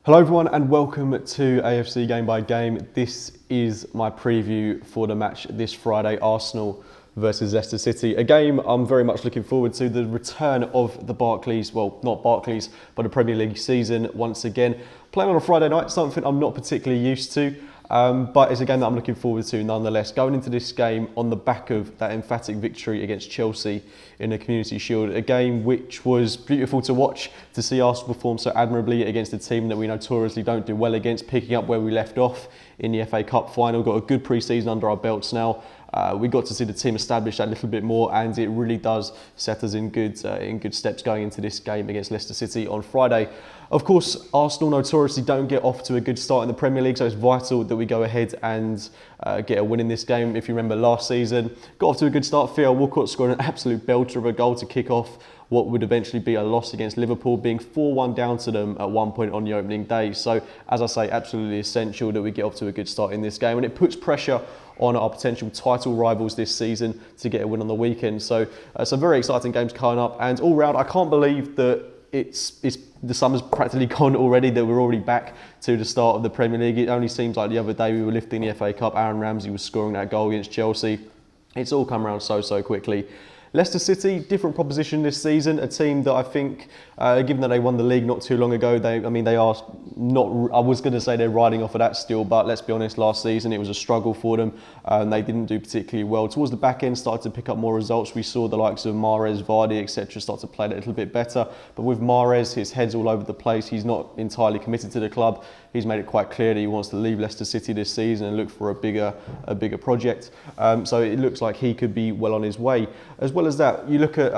Hello everyone and welcome to AFC Game by Game. This is my preview for the match this Friday, Arsenal versus Leicester City. A game I'm very much looking forward to, the return of the Barclays, well not Barclays, but the Premier League season once again. Playing on a Friday night, something I'm not particularly used to. But it's a game that I'm looking forward to nonetheless. Going into this game on the back of that emphatic victory against Chelsea in the Community Shield, a game which was beautiful to watch, to see Arsenal perform so admirably against a team that we notoriously don't do well against, picking up where we left off in the FA Cup final. Got a good pre-season under our belts now. We got to see the team establish that a little bit more, and it really does set us in good steps going into this game against Leicester City on Friday. Of course, Arsenal notoriously don't get off to a good start in the Premier League, so it's vital that we go ahead and get a win in this game. If you remember last season, got off to a good start. Theo Walcott scored an absolute belter of a goal to kick off what would eventually be a loss against Liverpool, being 4-1 down to them at one point on the opening day. So, as I say, absolutely essential that we get off to a good start in this game, and it puts pressure on our potential title rivals this season to get a win on the weekend. So, some very exciting games coming up, and all round, I can't believe that it's the summer's practically gone already, that we're already back to the start of the Premier League. It only seems like the other day we were lifting the FA Cup, Aaron Ramsey was scoring that goal against Chelsea. It's all come around so quickly. Leicester City, different proposition this season, a team that I think, given that they won the league not too long ago, they are not, I was going to say they're riding off of that still, but let's be honest, last season it was a struggle for them. They didn't do particularly well. Towards the back end, started to pick up more results. We saw the likes of Mahrez, Vardy, etc. start to play a little bit better. But with Mahrez, his head's all over the place. He's not entirely committed to the club. He's made it quite clear that he wants to leave Leicester City this season and look for a bigger project. So it looks like he could be well on his way. As well as that, you look at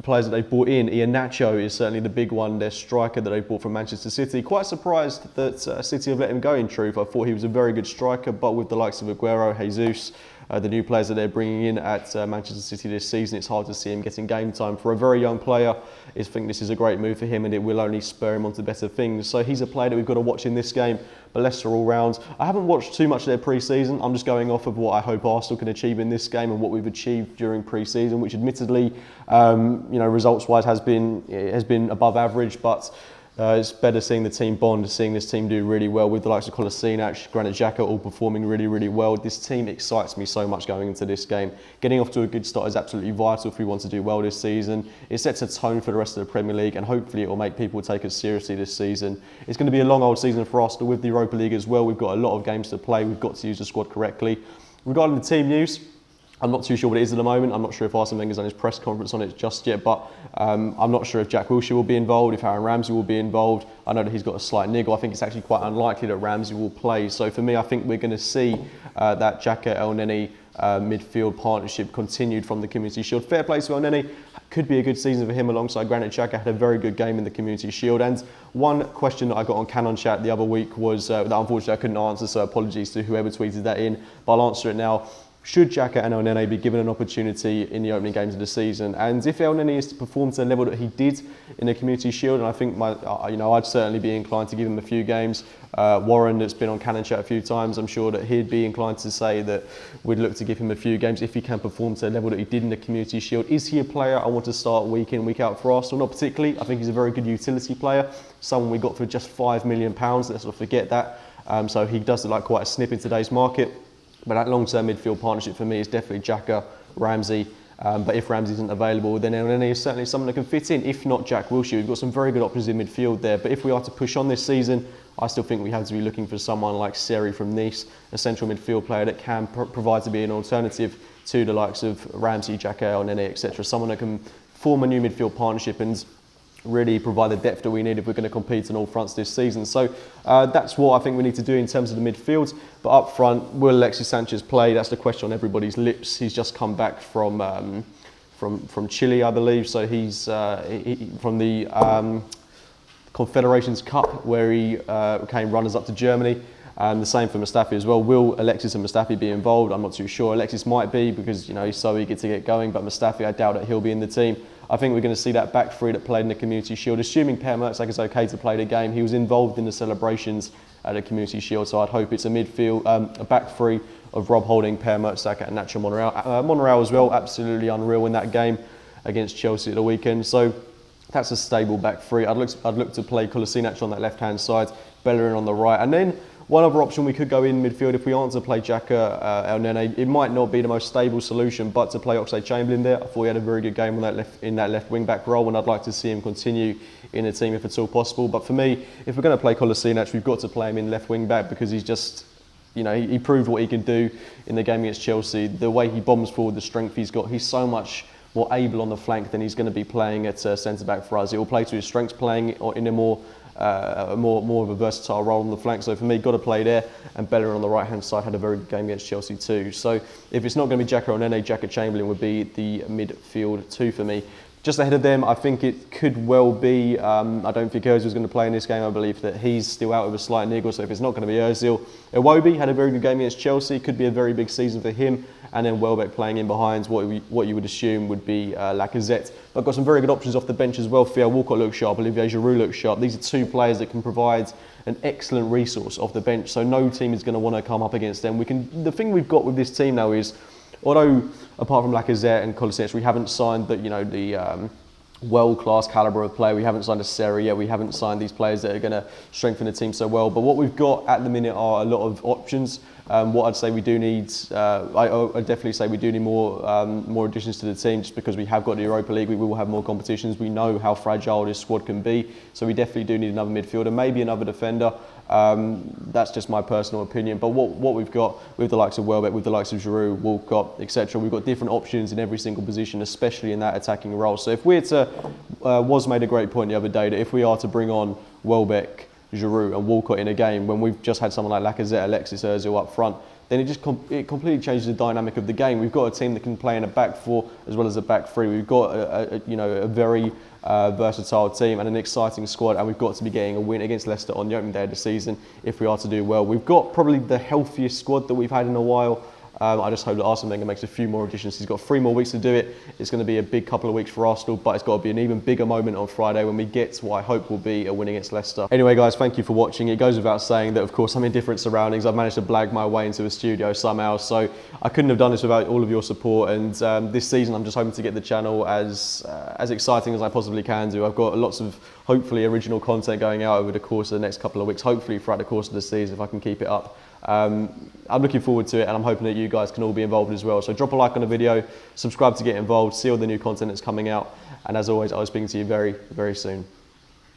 players that they've bought in. Iheanacho is certainly the big one, their striker that they've bought from Manchester City. Quite surprised that City have let him go, in truth. I thought he was a very good striker, but with the likes of Aguero, Jesus, the new players that they're bringing in at Manchester City this season, it's hard to see him getting game time. For a very young player, I think this is a great move for him, and it will only spur him on to better things. So he's a player that we've got to watch in this game. But Leicester all round, I haven't watched too much of their pre-season. I'm just going off of what I hope Arsenal can achieve in this game and what we've achieved during pre-season, which admittedly, results-wise has been above average, but it's better seeing the team bond, seeing this team do really well with the likes of Kolasinac, Granit Xhaka all performing really well. This team excites me so much going into this game. Getting off to a good start is absolutely vital if we want to do well this season. It sets a tone for the rest of the Premier League, and hopefully it will make people take us seriously this season. It's going to be a long old season for Arsenal with the Europa League as well. We've got a lot of games to play. We've got to use the squad correctly. Regarding the team news, I'm not too sure what it is at the moment. I'm not sure if Arsene Wenger's done his press conference on it just yet, but I'm not sure if Jack Wilshere will be involved, if Aaron Ramsey will be involved. I know that he's got a slight niggle. I think it's actually quite unlikely that Ramsey will play. So for me, I think we're going to see that Xhaka Elneny midfield partnership continued from the Community Shield. Fair play to Elneny. Could be a good season for him alongside Granit Xhaka. Had a very good game in the Community Shield. And one question that I got on Canon Chat the other week was that unfortunately I couldn't answer, so apologies to whoever tweeted that in, but I'll answer it now. Should Xhaka and Elneny be given an opportunity in the opening games of the season? And if Elneny is to perform to the level that he did in the Community Shield, and I think I'd certainly be inclined to give him a few games. Warren, that's been on Canon Chat a few times, I'm sure that he'd be inclined to say that we'd look to give him a few games if he can perform to the level that he did in the Community Shield. Is he a player I want to start week in, week out for Arsenal? Not particularly. I think he's a very good utility player. Someone we got for just £5 million. Let's not forget that. So he does look like quite a snip in today's market. But that long-term midfield partnership for me is definitely Xhaka, Ramsey. But if Ramsey isn't available, then Elneny is certainly someone that can fit in. If not Jack Wilshere, we've got some very good options in midfield there. But if we are to push on this season, I still think we have to be looking for someone like Seri from Nice, a central midfield player that can provide to be an alternative to the likes of Ramsey, Xhaka, Elneny, etc. Someone that can form a new midfield partnership and really provide the depth that we need if we're going to compete on all fronts this season. So that's what I think we need to do in terms of the midfield. But up front, will Alexis Sanchez play? That's the question on everybody's lips. He's just come back from Chile, I believe. So he's from the Confederations Cup, where he came runners-up to Germany. The same for Mustafi as well. Will Alexis and Mustafi be involved? I'm not too sure. Alexis might be because he's so eager to get going, but Mustafi, I doubt that he'll be in the team. I think we're going to see that back three that played in the Community Shield, assuming Per Mertesacker is okay to play the game. He was involved in the celebrations at the Community Shield, so I'd hope it's a midfield, a back three of Rob Holding, Per Mertesacker and Nacho Monreal. Monreal as well, absolutely unreal in that game against Chelsea at the weekend. So That's a stable back three. I'd look to play Kolasinac on that left-hand side, Bellerin on the right. And then one other option, we could go in midfield if we aren't to play Xhaka, El Nene. It might not be the most stable solution, but to play Oxlade-Chamberlain there, I thought he had a very good game on in that left wing-back role, and I'd like to see him continue in the team if at all possible. But for me, if we're going to play Kolasinac, we've got to play him in left wing-back because he's just, you know, he proved what he can do in the game against Chelsea. The way he bombs forward, the strength he's got, he's so much more able on the flank than he's going to be playing at centre-back for us. He will play to his strengths, playing in a more of a versatile role on the flank. So for me, got to play there. And Bellerin on the right-hand side had a very good game against Chelsea too. So if it's not going to be Xhaka or Nene, Xhaka-Chamberlain would be the midfield two for me. Just ahead of them, I think it could well be, I don't think Ozil's going to play in this game. I believe that he's still out with a slight niggle, so if it's not going to be Ozil, Iwobi had a very good game against Chelsea, could be a very big season for him, and then Welbeck playing in behind what you would assume would be Lacazette. But I've got some very good options off the bench as well. Theo Walcott looks sharp, Olivier Giroud looks sharp. These are two players that can provide an excellent resource off the bench, so no team is going to want to come up against them. The thing we've got with this team now is, although apart from Lacazette and Kolasinac, we haven't signed the world-class calibre of player. We haven't signed a Seri yet. We haven't signed these players that are going to strengthen the team so well. But what we've got at the minute are a lot of options. What I'd say we do need, I'd definitely say we do need more additions to the team, just because we have got the Europa League. We will have more competitions. We know how fragile this squad can be. So we definitely do need another midfielder, maybe another defender. That's just my personal opinion. But what we've got with the likes of Welbeck, with the likes of Giroud, Walcott, etc., we've got different options in every single position, especially in that attacking role. So if we're to, Was made a great point the other day, that if we are to bring on Welbeck, Giroud and Walcott in a game when we've just had someone like Lacazette, Alexis, Ozil up front, then it completely changes the dynamic of the game. We've got a team that can play in a back four as well as a back three. We've got a very versatile team and an exciting squad, and we've got to be getting a win against Leicester on the opening day of the season if we are to do well. We've got probably the healthiest squad that we've had in a while. I just hope that Arsene Wenger makes a few more additions. He's got 3 more weeks to do it. It's going to be a big couple of weeks for Arsenal, but it's got to be an even bigger moment on Friday when we get what I hope will be a win against Leicester. Anyway, guys, thank you for watching. It goes without saying that, of course, I'm in different surroundings. I've managed to blag my way into a studio somehow, so I couldn't have done this without all of your support. And this season, I'm just hoping to get the channel as exciting as I possibly can do. I've got lots of, hopefully, original content going out over the course of the next couple of weeks, hopefully throughout the course of the season, if I can keep it up. I'm looking forward to it, and I'm hoping that you guys can all be involved as well. So drop a like on the video, subscribe to get involved, see all the new content that's coming out, and as always, I'll be speaking to you very, very soon.